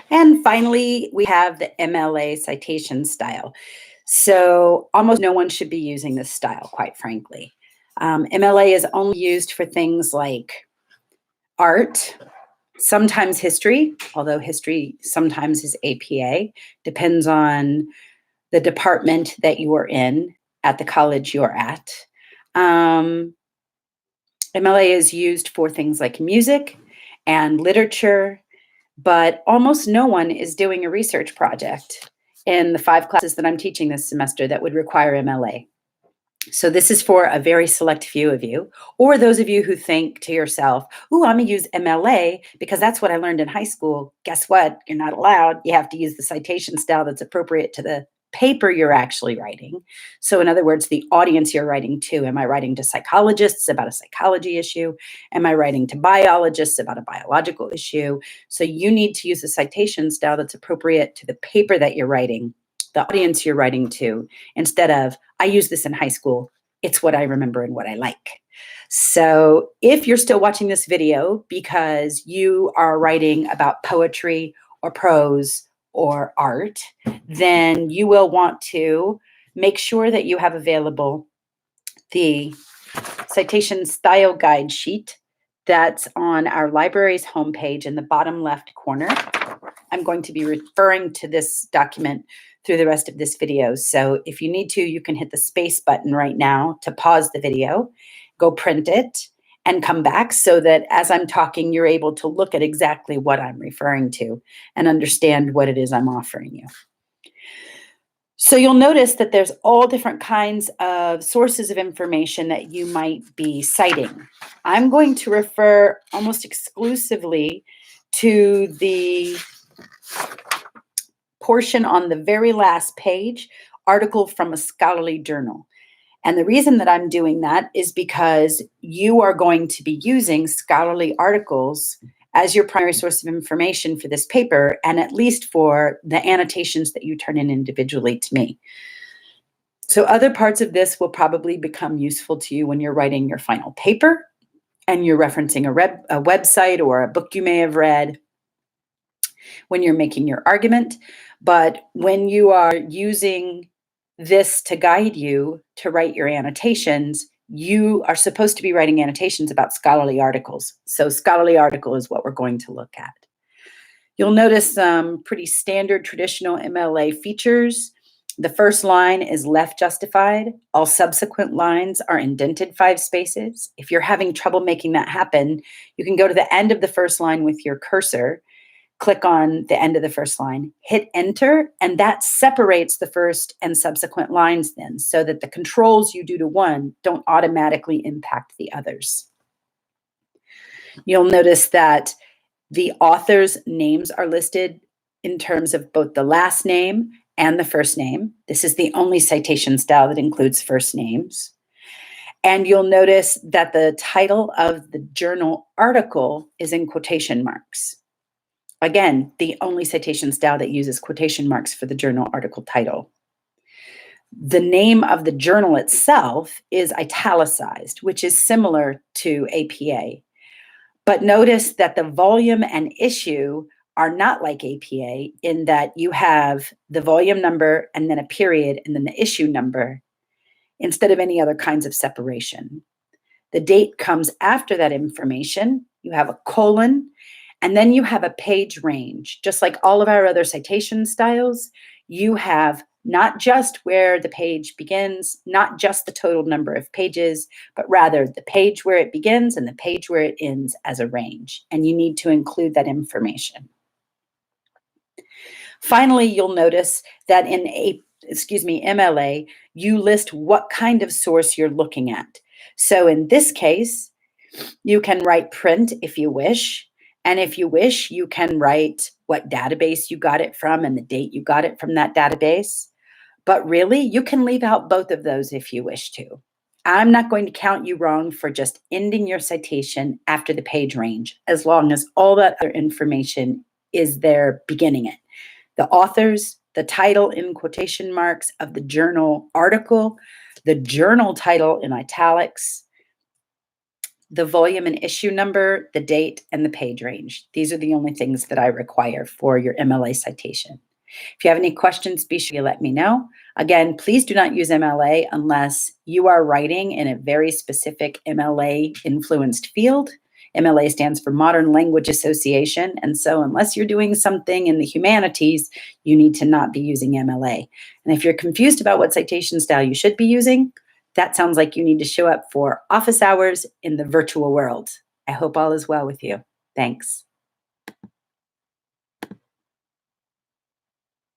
And finally, we have the MLA citation style. So almost no one should be using this style, quite frankly. MLA is only used for things like art, sometimes history, although history sometimes is APA, depends on the department that you are in at the college you're at. MLA is used for things like music and literature, but almost no one is doing a research project in the 5 classes that I'm teaching this semester that would require MLA. So this is for a very select few of you, or those of you who think to yourself, "Ooh, I'm gonna use MLA because that's what I learned in high school." Guess what? You're not allowed. You have to use the citation style that's appropriate to the paper you're actually writing. So in other words, the audience you're writing to. Am I writing to psychologists about a psychology issue? Am I writing to biologists about a biological issue? So you need to use a citation style that's appropriate to the paper that you're writing, the audience you're writing to, instead of, I used this in high school, it's what I remember and what I like. So if you're still watching this video because you are writing about poetry or prose or art, then you will want to make sure that you have available the citation style guide sheet that's on our library's homepage in the bottom left corner. I'm going to be referring to this document through the rest of this video. So if you need to, you can hit the space button right now to pause the video, go print it, and come back so that as I'm talking, you're able to look at exactly what I'm referring to and understand what it is I'm offering you. So you'll notice that there's all different kinds of sources of information that you might be citing. I'm going to refer almost exclusively to the portion on the very last page, article from a scholarly journal. And the reason that I'm doing that is because you are going to be using scholarly articles as your primary source of information for this paper, and at least for the annotations that you turn in individually to me. So other parts of this will probably become useful to you when you're writing your final paper and you're referencing a website or a book you may have read, when you're making your argument. But when you are using this to guide you to write your annotations, you are supposed to be writing annotations about scholarly articles. So scholarly article is what we're going to look at. You'll notice some pretty standard traditional MLA features. The first line is left justified. All subsequent lines are indented 5 spaces. If you're having trouble making that happen, you can go to the end of the first line with your cursor, click on the end of the first line, hit enter, and that separates the first and subsequent lines then, so that the controls you do to one don't automatically impact the others. You'll notice that the author's names are listed in terms of both the last name and the first name. This is the only citation style that includes first names. And you'll notice that the title of the journal article is in quotation marks. Again, the only citation style that uses quotation marks for the journal article title. The name of the journal itself is italicized, which is similar to APA. But notice that the volume and issue are not like APA in that you have the volume number and then a period and then the issue number instead of any other kinds of separation. The date comes after that information. You have a colon, and then you have a page range. Just like all of our other citation styles, you have not just where the page begins, not just the total number of pages, but rather the page where it begins and the page where it ends as a range. And you need to include that information. Finally, you'll notice that in MLA, you list what kind of source you're looking at. So in this case, you can write print if you wish. And if you wish, you can write what database you got it from and the date you got it from that database. But really, you can leave out both of those if you wish to. I'm not going to count you wrong for just ending your citation after the page range, as long as all that other information is there beginning it. The authors, the title in quotation marks of the journal article, the journal title in italics, the volume and issue number, the date, and the page range. These are the only things that I require for your MLA citation. If you have any questions, be sure you let me know. Again, please do not use MLA unless you are writing in a very specific MLA influenced field. MLA stands for Modern Language Association. And so unless you're doing something in the humanities, you need to not be using MLA. And if you're confused about what citation style you should be using, that sounds like you need to show up for office hours in the virtual world. I hope all is well with you. Thanks.